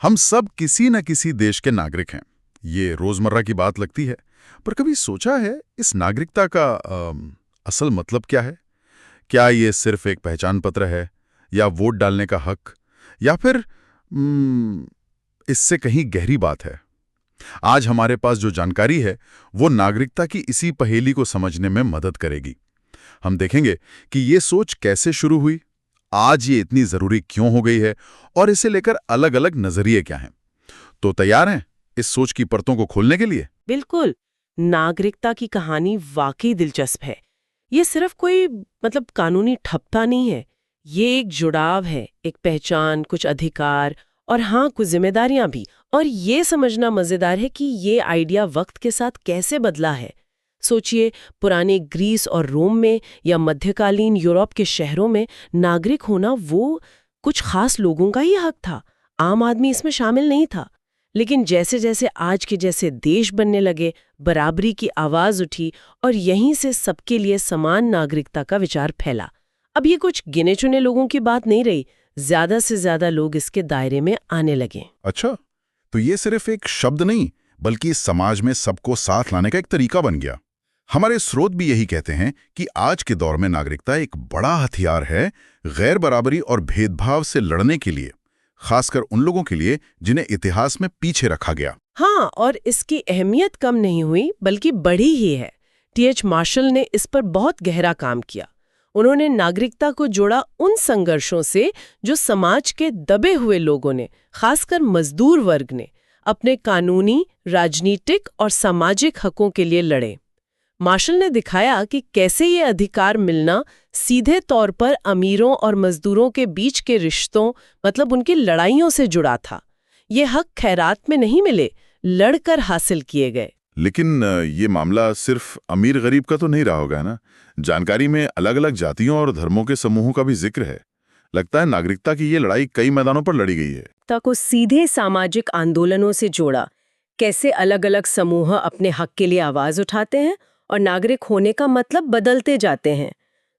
हम सब किसी न किसी देश के नागरिक हैं। ये रोजमर्रा की बात लगती है, पर कभी सोचा है इस नागरिकता का असल मतलब क्या है? क्या ये सिर्फ एक पहचान पत्र है, या वोट डालने का हक, या फिर इससे कहीं गहरी बात है? आज हमारे पास जो जानकारी है, वो नागरिकता की इसी पहेली को समझने में मदद करेगी। हम देखेंगे कि ये सोच कैसे शुरू हुई, आज ये इतनी जरूरी क्यों हो गई है, और इसे लेकर अलग अलग नजरिए क्या हैं। तो तैयार हैं इस सोच की परतों को खोलने के लिए? बिल्कुल। नागरिकता की कहानी वाकई दिलचस्प है। ये सिर्फ कोई कानूनी ठप्पा नहीं है। ये एक जुड़ाव है, एक पहचान, कुछ अधिकार और हाँ, कुछ जिम्मेदारियां भी। और ये समझना मजेदार है कि ये आइडिया वक्त के साथ कैसे बदला है। सोचिए, पुराने ग्रीस और रोम में या मध्यकालीन यूरोप के शहरों में नागरिक होना वो कुछ खास लोगों का ही हक था। आम आदमी इसमें शामिल नहीं था। लेकिन जैसे जैसे आज के जैसे देश बनने लगे, बराबरी की आवाज उठी और यहीं से सबके लिए समान नागरिकता का विचार फैला। अब ये कुछ गिने चुने लोगों की बात नहीं रही, ज्यादा से ज्यादा लोग इसके दायरे में आने लगे। अच्छा, तो ये सिर्फ एक शब्द नहीं, बल्कि समाज में सबको साथ लाने का एक तरीका बन गया। हमारे स्रोत भी यही कहते हैं कि आज के दौर में नागरिकता एक बड़ा हथियार है गैर बराबरी और भेदभाव से लड़ने के लिए, खासकर उन लोगों के लिए जिन्हें इतिहास में पीछे रखा गया। हाँ, और इसकी अहमियत कम नहीं हुई बल्कि बढ़ी ही है। टी.एच. मार्शल ने इस पर बहुत गहरा काम किया। उन्होंने नागरिकता को जोड़ा उन संघर्षों से जो समाज के दबे हुए लोगों ने, खासकर मजदूर वर्ग ने, अपने कानूनी, राजनीतिक और सामाजिक हकों के लिए लड़े। मार्शल ने दिखाया कि कैसे ये अधिकार मिलना सीधे तौर पर अमीरों और मजदूरों के बीच के रिश्तों, उनकी लड़ाइयों से जुड़ा था। ये हक खैरात में नहीं मिले, लड़कर हासिल किए गए। लेकिन ये मामला सिर्फ अमीर गरीब का तो नहीं रहा होगा ना? जानकारी में अलग अलग जातियों और धर्मों के समूहों का भी जिक्र है। लगता है नागरिकता की ये लड़ाई कई मैदानों पर लड़ी गई है। को सीधे सामाजिक आंदोलनों से जोड़ा, कैसे अलग अलग समूह अपने हक के लिए आवाज उठाते हैं और नागरिक होने का मतलब बदलते जाते हैं।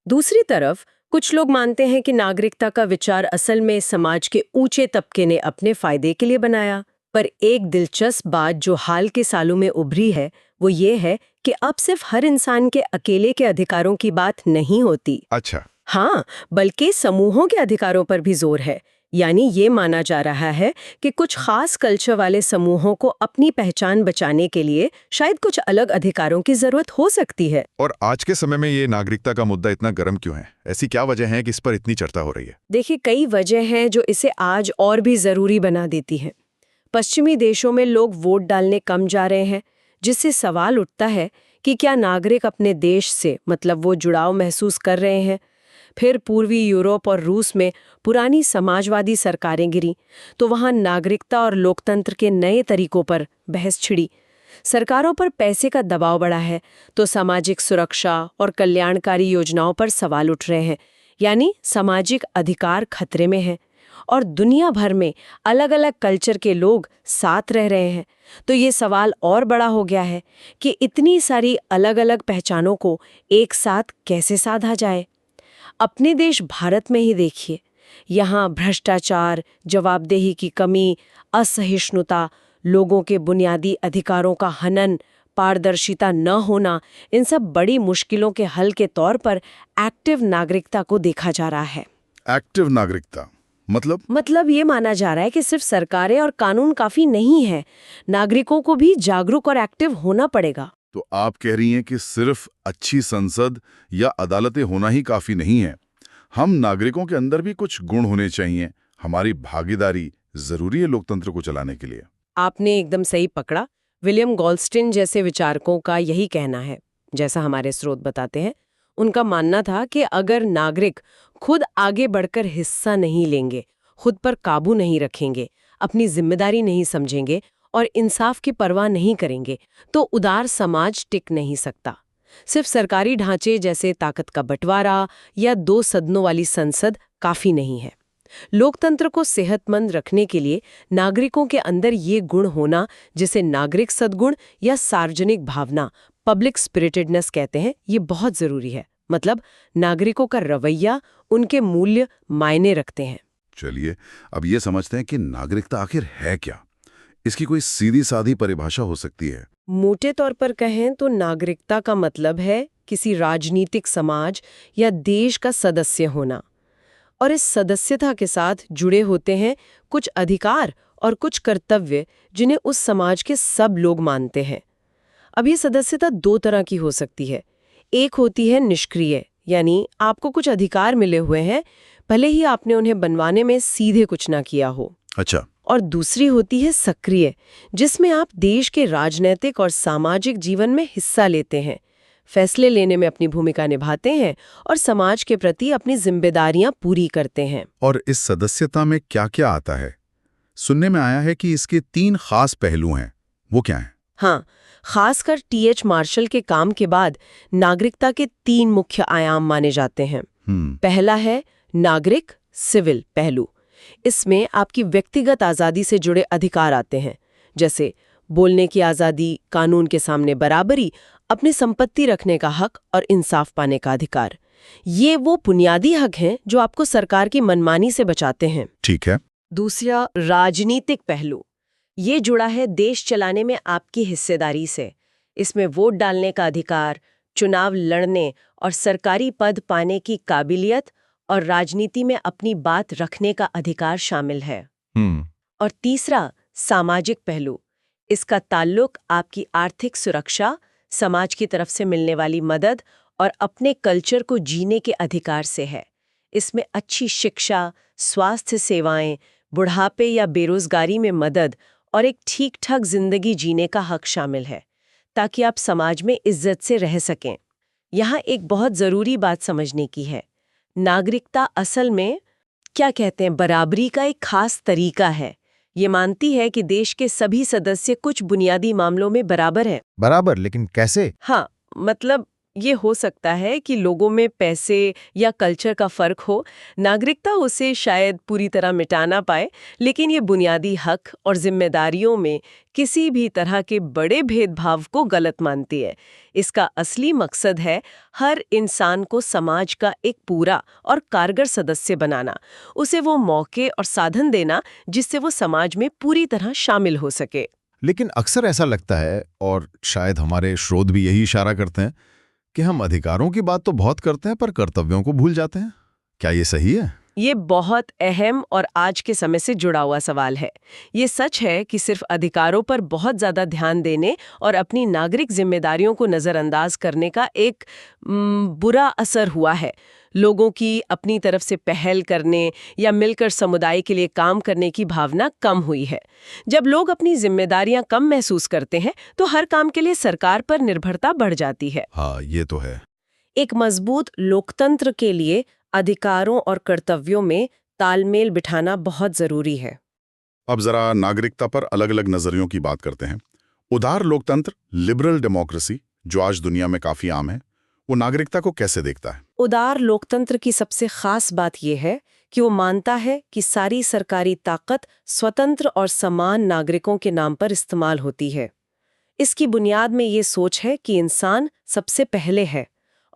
दूसरी तरफ कुछ लोग मानते हैं कि नागरिकता का विचार असल में समाज के ऊंचे तबके ने अपने फायदे के लिए बनाया। पर एक दिलचस्प बात जो हाल के सालों में उभरी है, वो ये है कि अब सिर्फ हर इंसान के अकेले के अधिकारों की बात नहीं होती। अच्छा। हाँ, बल्कि समूहों के अधिकारों पर भी जोर है। यानी ये माना जा रहा है कि कुछ खास कल्चर वाले समूहों को अपनी पहचान बचाने के लिए शायद कुछ अलग अधिकारों की जरूरत हो सकती है। और आज के समय में ये नागरिकता का मुद्दा इतना गर्म क्यों है? ऐसी क्या वजह है कि इस पर इतनी चर्चा हो रही है? देखिए, कई वजह हैं जो इसे आज और भी जरूरी बना देती हैं। पश्चिमी देशों में लोग वोट डालने कम जा रहे हैं, जिससे सवाल उठता है कि क्या नागरिक अपने देश से वो जुड़ाव महसूस कर रहे हैं। फिर पूर्वी यूरोप और रूस में पुरानी समाजवादी सरकारें गिरी, तो वहाँ नागरिकता और लोकतंत्र के नए तरीकों पर बहस छिड़ी। सरकारों पर पैसे का दबाव बढ़ा है, तो सामाजिक सुरक्षा और कल्याणकारी योजनाओं पर सवाल उठ रहे हैं। यानी सामाजिक अधिकार खतरे में हैं। और दुनिया भर में अलग अलग कल्चर के लोग साथ रह रहे हैं, तो ये सवाल और बड़ा हो गया है कि इतनी सारी अलग अलग पहचानों को एक साथ कैसे साधा जाए। अपने देश भारत में ही देखिए, यहाँ भ्रष्टाचार, जवाबदेही की कमी, असहिष्णुता, लोगों के बुनियादी अधिकारों का हनन, पारदर्शिता न होना, इन सब बड़ी मुश्किलों के हल के तौर पर एक्टिव नागरिकता को देखा जा रहा है। एक्टिव नागरिकता मतलब ये माना जा रहा है कि सिर्फ सरकारें और कानून काफी नहीं है, नागरिकों को भी जागरूक और एक्टिव होना पड़ेगा। तो आप कह रही हैं कि सिर्फ अच्छी संसद या अदालतें होना ही काफी नहीं है, हम नागरिकों के अंदर भी कुछ गुण होने चाहिए। हमारी भागीदारी जरूरी है लोकतंत्र को चलाने के लिए। आपने एकदम सही पकड़ा। विलियम गोल्डस्टीन जैसे विचारकों का यही कहना है। जैसा हमारे स्रोत बताते हैं, उनका मानना था कि अगर नागरिक खुद आगे बढ़कर हिस्सा नहीं लेंगे, खुद पर काबू नहीं रखेंगे, अपनी जिम्मेदारी नहीं समझेंगे और इंसाफ की परवाह नहीं करेंगे, तो उदार समाज टिक नहीं सकता। सिर्फ सरकारी ढांचे जैसे ताकत का बंटवारा या 2 सदनों वाली संसद काफी नहीं है। लोकतंत्र को सेहतमंद रखने के लिए नागरिकों के अंदर ये गुण होना, जिसे नागरिक सद्गुण या सार्वजनिक भावना, पब्लिक स्पिरिटेडनेस कहते हैं, ये बहुत जरूरी है। नागरिकों का रवैया, उनके मूल्य मायने रखते हैं। चलिए, अब ये समझते हैं कि नागरिकता आखिर है क्या। इसकी कोई सीधी सादी परिभाषा हो सकती है? मोटे तौर पर कहें तो नागरिकता का मतलब है किसी राजनीतिक समाज या देश का सदस्य होना, और इस सदस्यता के साथ जुड़े होते हैं कुछ अधिकार और कुछ कर्तव्य जिन्हें उस समाज के सब लोग मानते हैं। अब ये सदस्यता दो तरह की हो सकती है। एक होती है निष्क्रिय, यानी आपको कुछ अधिकार मिले हुए हैं, भले ही आपने उन्हें बनवाने में सीधे कुछ ना किया हो। अच्छा। और दूसरी होती है सक्रिय, जिसमें आप देश के राजनीतिक और सामाजिक जीवन में हिस्सा लेते हैं, फैसले लेने में अपनी भूमिका निभाते हैं और समाज के प्रति अपनी जिम्मेदारियां पूरी करते हैं। और इस सदस्यता में क्या क्या आता है? सुनने में आया है कि इसके 3 खास पहलू हैं। वो क्या हैं? हाँ, खासकर टी.एच. मार्शल के काम के बाद नागरिकता के 3 मुख्य आयाम माने जाते हैं। पहला है नागरिक सिविल पहलू। इसमें आपकी व्यक्तिगत आज़ादी से जुड़े अधिकार आते हैं, जैसे बोलने की आज़ादी, कानून के सामने बराबरी, अपनी संपत्ति रखने का हक और इंसाफ पाने का अधिकार। ये वो बुनियादी हक हैं जो आपको सरकार की मनमानी से बचाते हैं। ठीक है। दूसरा राजनीतिक पहलू, ये जुड़ा है देश चलाने में आपकी हिस्सेदारी से। इसमें वोट डालने का अधिकार, चुनाव लड़ने और सरकारी पद पाने की काबिलियत और राजनीति में अपनी बात रखने का अधिकार शामिल है। और तीसरा सामाजिक पहलू, इसका ताल्लुक आपकी आर्थिक सुरक्षा, समाज की तरफ से मिलने वाली मदद और अपने कल्चर को जीने के अधिकार से है। इसमें अच्छी शिक्षा, स्वास्थ्य सेवाएं, बुढ़ापे या बेरोजगारी में मदद और एक ठीक-ठाक जिंदगी जीने का हक शामिल है, ताकि आप समाज में इज्जत से रह सकें। यहाँ एक बहुत ज़रूरी बात समझने की है, नागरिकता असल में क्या कहते हैं, बराबरी का एक खास तरीका है। ये मानती है कि देश के सभी सदस्य कुछ बुनियादी मामलों में बराबर हैं। बराबर, लेकिन कैसे? हाँ, मतलब ये हो सकता है कि लोगों में पैसे या कल्चर का फर्क हो, नागरिकता उसे शायद पूरी तरह मिटा ना पाए, लेकिन ये बुनियादी हक और जिम्मेदारियों में किसी भी तरह के बड़े भेदभाव को गलत मानती है। इसका असली मकसद है हर इंसान को समाज का एक पूरा और कारगर सदस्य बनाना, उसे वो मौके और साधन देना जिससे वो समाज में पूरी तरह शामिल हो सके। लेकिन अक्सर ऐसा लगता है, और शायद हमारे शोध भी यही इशारा करते हैं, कि हम अधिकारों की बात तो बहुत करते हैं पर कर्तव्यों को भूल जाते हैं। क्या ये सही है? ये बहुत अहम और आज के समय से जुड़ा हुआ सवाल है। ये सच है कि सिर्फ अधिकारों पर बहुत ज़्यादा ध्यान देने और अपनी नागरिक जिम्मेदारियों को नज़रअंदाज करने का एक बुरा असर हुआ है। लोगों की अपनी तरफ से पहल करने या मिलकर समुदाय के लिए काम करने की भावना कम हुई है। जब लोग अपनी जिम्मेदारियां कम महसूस करते हैं तो हर काम के लिए सरकार पर निर्भरता बढ़ जाती है। हाँ, ये तो है। एक मजबूत लोकतंत्र के लिए अधिकारों और कर्तव्यों में तालमेल बिठाना बहुत जरूरी है। अब जरा नागरिकता पर अलग-अलग नजरियों की बात करते हैं। उदार लोकतंत्र, लिबरल डेमोक्रेसी, जो आज दुनिया में काफी आम है, वो नागरिकता को कैसे देखता है? उदार लोकतंत्र की सबसे खास बात यह है कि वो मानता है कि सारी सरकारी ताकत स्वतंत्र और समान नागरिकों के नाम पर इस्तेमाल होती है। इसकी बुनियाद में ये सोच है कि इंसान सबसे पहले है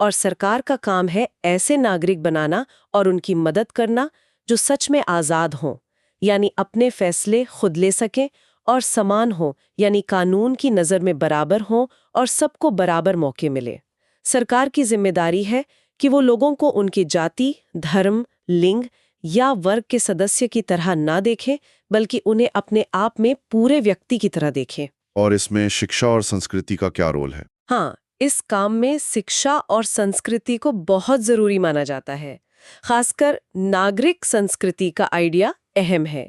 और सरकार का काम है ऐसे नागरिक बनाना और उनकी मदद करना जो सच में आज़ाद हों, यानी अपने फैसले खुद ले सकें, और समान हों, यानी कानून की नज़र में बराबर हों और सबको बराबर मौके मिले। सरकार की जिम्मेदारी है कि वो लोगों को उनकी जाति, धर्म, लिंग या वर्ग के सदस्य की तरह ना देखें, बल्कि उन्हें अपने आप में पूरे व्यक्ति की तरह देखें। और इसमें शिक्षा और संस्कृति का क्या रोल है? हाँ, इस काम में शिक्षा और संस्कृति को बहुत जरूरी माना जाता है। खासकर नागरिक संस्कृति का आइडिया अहम है।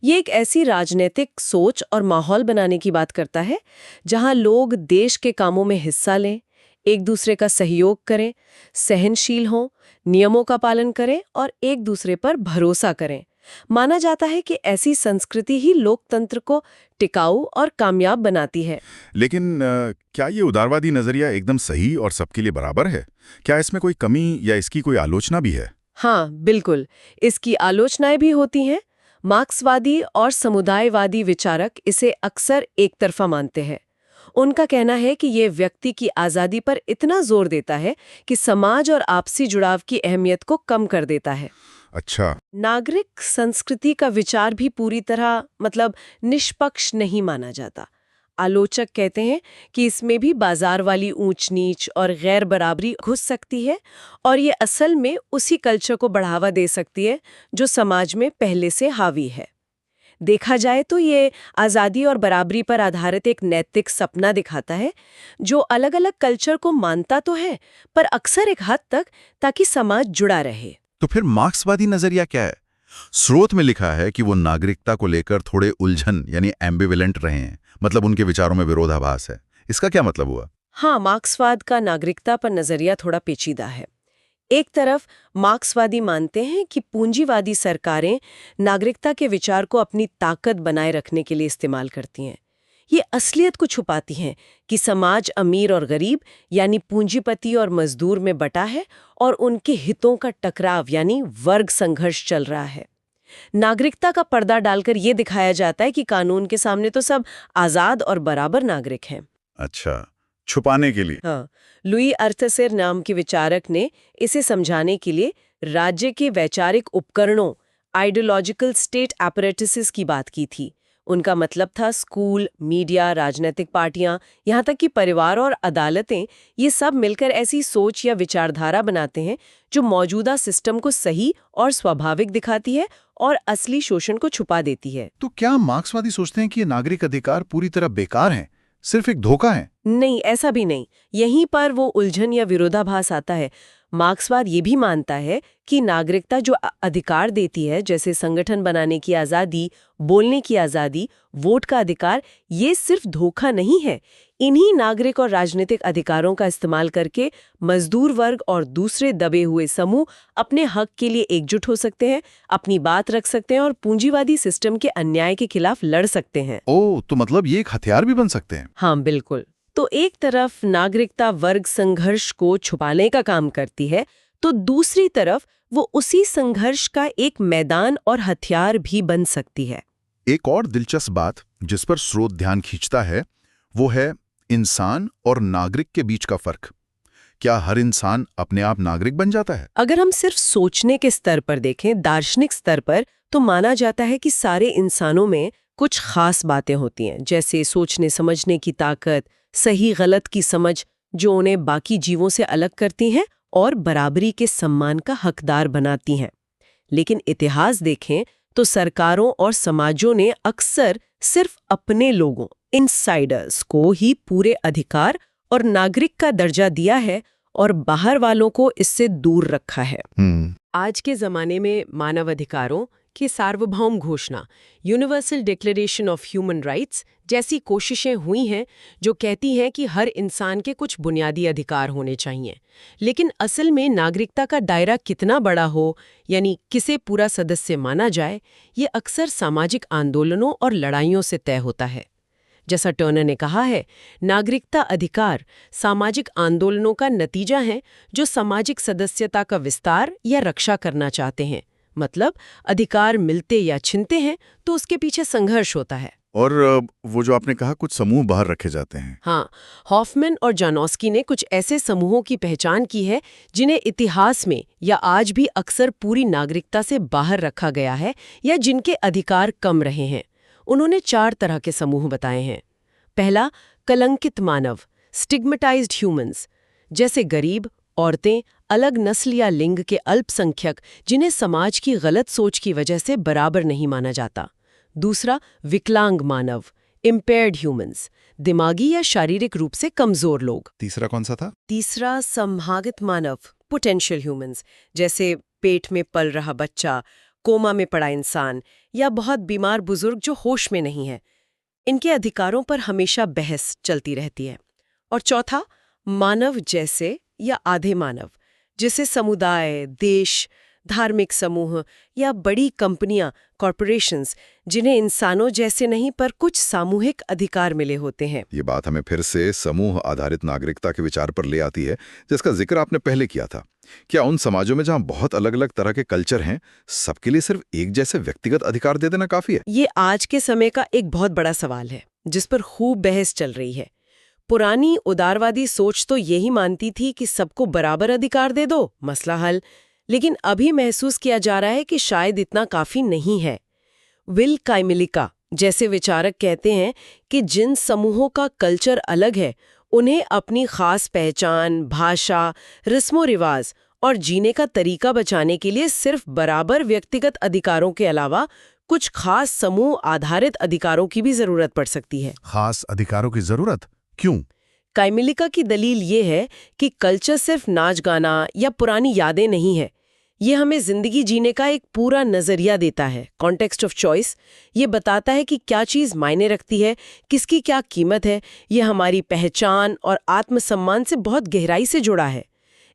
ये एक ऐसी राजनीतिक सोच और माहौल बनाने की बात करता है जहां लोग देश के कामों में हिस्सा लें, एक दूसरे का सहयोग करें, सहनशील हों, नियमों का पालन करें और एक दूसरे पर भरोसा करें। माना जाता है कि ऐसी संस्कृति ही लोकतंत्र को टिकाऊ और कामयाब बनाती है। लेकिन क्या ये उदारवादी नजरिया एकदम सही और सबके लिए बराबर है? क्या इसमें कोई कमी या इसकी कोई आलोचना भी है? हाँ, बिल्कुल। इसकी आलोचनाएं भी होती हैं। मार्क्सवादी और समुदायवादी विचारक इसे अक्सर एक तरफा मानते हैं। उनका कहना है कि ये व्यक्ति की आज़ादी पर इतना जोर देता है कि समाज और आपसी जुड़ाव की अहमियत को कम कर देता है। अच्छा। नागरिक संस्कृति का विचार भी पूरी तरह निष्पक्ष नहीं माना जाता। आलोचक कहते हैं कि इसमें भी बाजार वाली ऊंच नीच और गैर बराबरी घुस सकती है और ये असल में उसी कल्चर को बढ़ावा दे सकती है जो समाज में पहले से हावी है। देखा जाए तो ये आज़ादी और बराबरी पर आधारित एक नैतिक सपना दिखाता है जो अलग अलग कल्चर को मानता तो है पर अक्सर एक हद तक, ताकि समाज जुड़ा रहे। तो फिर मार्क्सवादी नजरिया क्या है? स्रोत में लिखा है कि वो नागरिकता को लेकर थोड़े उलझन यानी एम्बिवेलेंट रहे हैं, मतलब उनके विचारों में विरोधाभास है। इसका क्या मतलब हुआ? हाँ, मार्क्सवाद का नागरिकता पर नजरिया थोड़ा पेचीदा है। एक तरफ मार्क्सवादी मानते हैं कि पूंजीवादी सरकारें नागरिकता के विचार को अपनी ताकत बनाए रखने के लिए इस्तेमाल करती हैं। ये असलियत को छुपाती हैं कि समाज अमीर और गरीब यानी पूंजीपति और मजदूर में बटा है और उनके हितों का टकराव यानी वर्ग संघर्ष चल रहा है। नागरिकता का पर्दा डालकर ये दिखाया जाता है कि कानून के सामने तो सब आज़ाद और बराबर नागरिक हैं। अच्छा, छुपाने के लिए। हाँ, लुई अर्थसेर नाम के विचारक ने इसे समझाने के लिए राज्य के वैचारिक उपकरणों आइडियोलॉजिकल स्टेट एपरेटसेस की बात की थी। उनका मतलब था स्कूल, मीडिया, राजनीतिक पार्टियां, यहाँ तक कि परिवार और अदालतें, ये सब मिलकर ऐसी सोच या विचारधारा बनाते हैं जो मौजूदा सिस्टम को सही और स्वाभाविक दिखाती है और असली शोषण को छुपा देती है। तो क्या मार्क्सवादी सोचते हैं कि ये नागरिक अधिकार पूरी तरह बेकार हैं, सिर्फ एक धोखा है? नहीं, ऐसा भी नहीं। यहीं पर वो उलझन या विरोधाभास आता है। मार्क्सवाद ये भी मानता है कि नागरिकता जो अधिकार देती है, जैसे संगठन बनाने की आज़ादी, बोलने की आज़ादी, वोट का अधिकार, ये सिर्फ धोखा नहीं है। इन्हीं नागरिक और राजनीतिक अधिकारों का इस्तेमाल करके मजदूर वर्ग और दूसरे दबे हुए समूह अपने हक के लिए एकजुट हो सकते हैं, अपनी बात रख सकते हैं और पूंजीवादी सिस्टम के अन्याय के खिलाफ लड़ सकते हैं। ओह, तो मतलब ये एक हथियार भी बन सकते हैं। हाँ, बिल्कुल। तो एक तरफ नागरिकता वर्ग संघर्ष को छुपाने का काम करती है, तो दूसरी तरफ वो उसी संघर्ष का एक मैदान और हथियार भी बन सकती है। एक और दिलचस्प बात जिस पर स्रोत ध्यान खींचता है वो है इंसान और नागरिक के बीच का फर्क। क्या हर इंसान अपने आप नागरिक बन जाता है? अगर हम सिर्फ सोचने के स्तर पर देखें, दार्शनिक स्तर पर, तो माना जाता है कि सारे इंसानों में कुछ खास बातें होती हैं, जैसे सोचने समझने की ताकत, सही गलत की समझ, जो उन्हें बाकी जीवों से अलग करती हैं और बराबरी के सम्मान का हकदार बनाती हैं। लेकिन इतिहास देखें तो सरकारों और समाजों ने अक्सर सिर्फ अपने लोगों, इनसाइडर्स को ही पूरे अधिकार और नागरिक का दर्जा दिया है और बाहर वालों को इससे दूर रखा है। आज के जमाने में मानवाधिकारों की सार्वभौम घोषणा, universal declaration of human rights जैसी कोशिशें हुई हैं जो कहती हैं कि हर इंसान के कुछ बुनियादी अधिकार होने चाहिए। लेकिन असल में नागरिकता का दायरा कितना बड़ा हो, यानी किसे पूरा सदस्य माना जाए, ये अक्सर सामाजिक आंदोलनों और लड़ाइयों से तय होता है। जैसा टर्नर ने कहा है, नागरिकता अधिकार सामाजिक आंदोलनों का नतीजा है जो सामाजिक सदस्यता का विस्तार या रक्षा करना चाहते हैं। मतलब अधिकार मिलते या छिनते हैं तो उसके पीछे संघर्ष होता है। और वो जो आपने कहा कुछ समूह बाहर रखे जाते हैं। हाँ, हॉफमैन और जानोस्की ने कुछ ऐसे समूहों की पहचान की है जिन्हें इतिहास में या आज भी अक्सर पूरी नागरिकता से बाहर रखा गया है या जिनके अधिकार कम रहे हैं। उन्होंने 4 तरह के समूह बताए हैं। पहला, कलंकित मानव, स्टिग्मेटाइज्ड ह्यूमंस, जैसे गरीब, औरतें, अलग नस्ल या लिंग के अल्पसंख्यक जिन्हें समाज की गलत सोच की वजह से बराबर नहीं माना जाता। दूसरा, विकलांग मानव, इम्पेयर्ड ह्यूमंस, दिमागी या शारीरिक रूप से कमजोर लोग। तीसरा कौन सा था? तीसरा, संभावित मानव, पोटेंशियल ह्यूमंस, जैसे पेट में पल रहा बच्चा, कोमा में पड़ा इंसान या बहुत बीमार बुजुर्ग जो होश में नहीं है। इनके अधिकारों पर हमेशा बहस चलती रहती है। और चौथा, मानव जैसे या आधे मानव, जिसे समुदाय, देश, धार्मिक समूह या बड़ी कंपनियां, कॉरपोरेशंस, जिन्हें इंसानों जैसे नहीं पर कुछ सामूहिक अधिकार मिले होते हैं। ये बात हमें फिर से समूह आधारित नागरिकता के विचार पर ले आती है जिसका जिक्र आपने पहले किया था। क्या उन समाजों में जहां बहुत अलग अलग तरह के कल्चर हैं, सबके लिए सिर्फ एक जैसे व्यक्तिगत अधिकार दे देना काफी है? ये आज के समय का एक बहुत बड़ा सवाल है जिस पर खूब बहस चल रही है। पुरानी उदारवादी सोच तो यही मानती थी कि सबको बराबर अधिकार दे दो, मसला हल। लेकिन अभी महसूस किया जा रहा है कि शायद इतना काफी नहीं है। विल काइमिलिका जैसे विचारक कहते हैं कि जिन समूहों का कल्चर अलग है, उन्हें अपनी खास पहचान, भाषा, रस्मो रिवाज और जीने का तरीका बचाने के लिए सिर्फ बराबर व्यक्तिगत अधिकारों के अलावा कुछ खास समूह आधारित अधिकारों की भी जरूरत पड़ सकती है। खास अधिकारों की जरूरत क्यों? काइमिलिका की दलील ये है कि कल्चर सिर्फ नाच गाना या पुरानी यादें नहीं है, ये हमें जिंदगी जीने का एक पूरा नजरिया देता है, कॉन्टेक्स्ट ऑफ चॉइस। ये बताता है कि क्या चीज़ मायने रखती है, किसकी क्या कीमत है। ये हमारी पहचान और आत्मसम्मान से बहुत गहराई से जुड़ा है।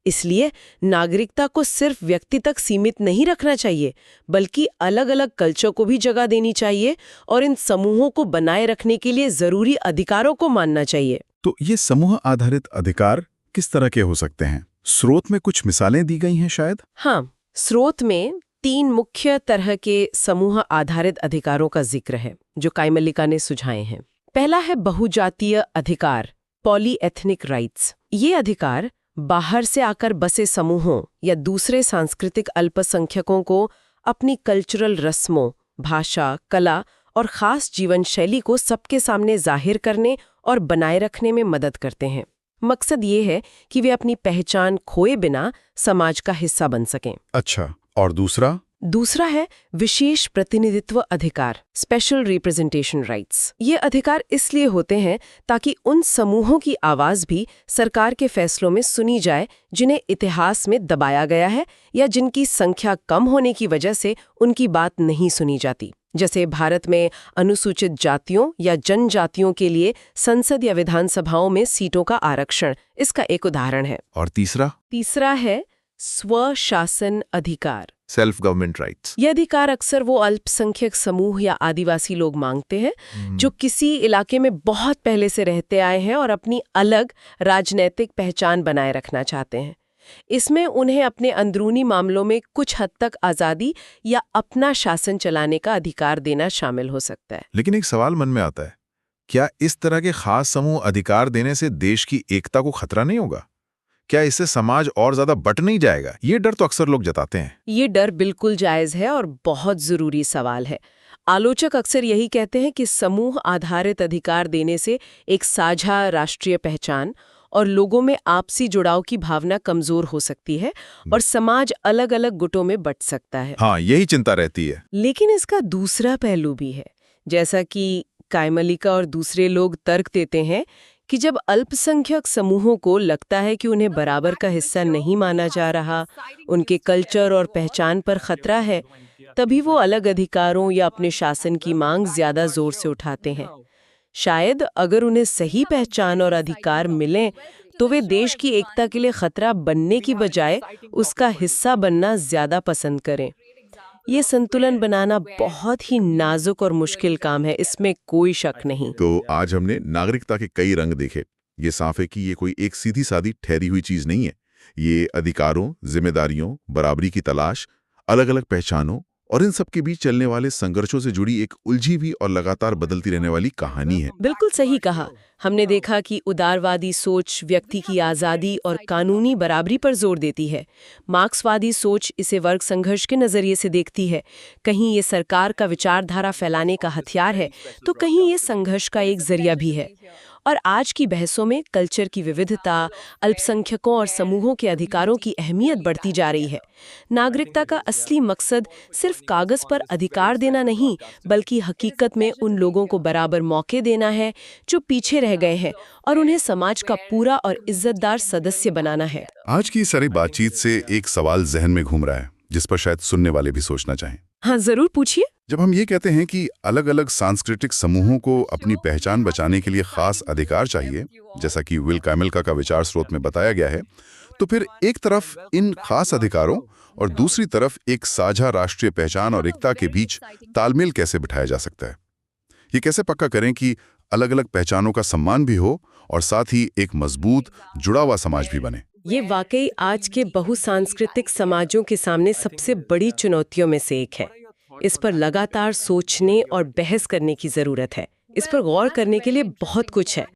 इसलिए नागरिकता को सिर्फ व्यक्ति तक सीमित नहीं रखना चाहिए, बल्कि अलग अलग कल्चर को भी जगह देनी चाहिए और इन समूहों को बनाए रखने के लिए जरूरी अधिकारों को मानना चाहिए। तो ये समूह आधारित अधिकार किस तरह के हो सकते हैं? स्रोत में कुछ मिसालें दी गई हैं शायद? हाँ, स्रोत में 3 मुख्य तरह के समूह आधारित अधिकारों का जिक्र है जो काइमिलिका ने सुझाए हैं। पहला है बहुजातीय अधिकार, पॉलीएथनिक राइट्स। ये अधिकार बाहर से आकर बसे समूहों या दूसरे सांस्कृतिक अल्पसंख्यकों को अपनी कल्चरल रस्मों, भाषा, कला और खास जीवन शैली को सबके सामने जाहिर करने और बनाए रखने में मदद करते हैं। मकसद ये है कि वे अपनी पहचान खोए बिना समाज का हिस्सा बन सकें। अच्छा, और दूसरा? दूसरा है विशेष प्रतिनिधित्व अधिकार, स्पेशल रिप्रेजेंटेशन राइट्स। ये अधिकार इसलिए होते हैं ताकि उन समूहों की आवाज भी सरकार के फैसलों में सुनी जाए जिन्हें इतिहास में दबाया गया है या जिनकी संख्या कम होने की वजह से उनकी बात नहीं सुनी जाती। जैसे भारत में अनुसूचित जातियों या जनजातियों के लिए संसद या विधानसभाओं में सीटों का आरक्षण इसका एक उदाहरण है। और तीसरा? तीसरा है स्वशासन अधिकार, सेल्फ गवर्नमेंट राइट्स। ये अधिकार अक्सर वो अल्पसंख्यक समूह या आदिवासी लोग मांगते हैं जो किसी इलाके में बहुत पहले से रहते आए हैं और अपनी अलग राजनैतिक पहचान बनाए रखना चाहते हैं। इसमें उन्हें अपने अंदरूनी मामलों में कुछ हद तक आज़ादी या अपना शासन चलाने का अधिकार देना शामिल हो सकता है। लेकिन एक सवाल मन में आता है, क्या इस तरह के खास समूह अधिकार देने से देश की एकता को खतरा नहीं होगा? क्या इससे समाज और ज्यादा बट नहीं जाएगा? ये डर तो अक्सर लोग जताते हैं। ये डर बिल्कुल जायज है और बहुत जरूरी सवाल है। आलोचक अक्सर यही कहते हैं कि समूह आधारित अधिकार देने से एक साझा राष्ट्रीय पहचान और लोगों में आपसी जुड़ाव की भावना कमजोर हो सकती है और समाज अलग अलग गुटों में बंट सकता है। हाँ, यही चिंता रहती है। लेकिन इसका दूसरा पहलू भी है। जैसा कि काइमिलिका और दूसरे लोग तर्क देते हैं कि जब अल्पसंख्यक समूहों को लगता है कि उन्हें बराबर का हिस्सा नहीं माना जा रहा, उनके कल्चर और पहचान पर खतरा है, तभी वो अलग अधिकारों या अपने शासन की मांग ज्यादा जोर से उठाते हैं। शायद अगर उन्हें सही पहचान और अधिकार मिलें तो वे देश की एकता के लिए खतरा बनने की बजाय उसका हिस्सा बनना ज्यादा पसंद करें। ये संतुलन बनाना बहुत ही नाजुक और मुश्किल काम है, इसमें कोई शक नहीं। तो आज हमने नागरिकता के कई रंग देखे। ये साफ है कि ये कोई एक सीधी सादी ठहरी हुई चीज नहीं है। ये अधिकारों, जिम्मेदारियों, बराबरी की तलाश, अलग अलग पहचानों और इन सब के बीच चलने वाले संघर्षों से जुड़ी एक उलझी हुई और लगातार बदलती रहने वाली कहानी है। बिल्कुल सही कहा। हमने देखा कि उदारवादी सोच व्यक्ति की आज़ादी और कानूनी बराबरी पर जोर देती है। मार्क्सवादी सोच इसे वर्ग संघर्ष के नजरिए से देखती है। कहीं ये सरकार का विचारधारा फैलाने का हथियार है, तो कहीं ये संघर्ष का एक जरिया भी है। और आज की बहसों में कल्चर की विविधता, अल्पसंख्यकों और समूहों के अधिकारों की अहमियत बढ़ती जा रही है। नागरिकता का असली मकसद सिर्फ कागज पर अधिकार देना नहीं, बल्कि हकीकत में उन लोगों को बराबर मौके देना है जो पीछे रह गए हैं और उन्हें समाज का पूरा और इज्जतदार सदस्य बनाना है। आज की सारी बातचीत से एक सवाल जहन में घूम रहा है जिस पर शायद सुनने वाले भी सोचना चाहें। हाँ, जरूर पूछिए। जब हम ये कहते हैं कि अलग अलग सांस्कृतिक समूहों को अपनी पहचान बचाने के लिए खास अधिकार चाहिए, जैसा कि विल काइमिलिका का विचार स्रोत में बताया गया है, तो फिर एक तरफ इन खास अधिकारों और दूसरी तरफ एक साझा राष्ट्रीय पहचान और एकता के बीच तालमेल कैसे बिठाया जा सकता है? ये कैसे पक्का करें कि अलग अलग पहचानों का सम्मान भी हो और साथ ही एक मजबूत जुड़ा हुआ समाज भी बने? ये वाकई आज के बहुसांस्कृतिक समाजों के सामने सबसे बड़ी चुनौतियों में से एक है। इस पर लगातार सोचने और बहस करने की जरूरत है। इस पर गौर करने के लिए बहुत कुछ है।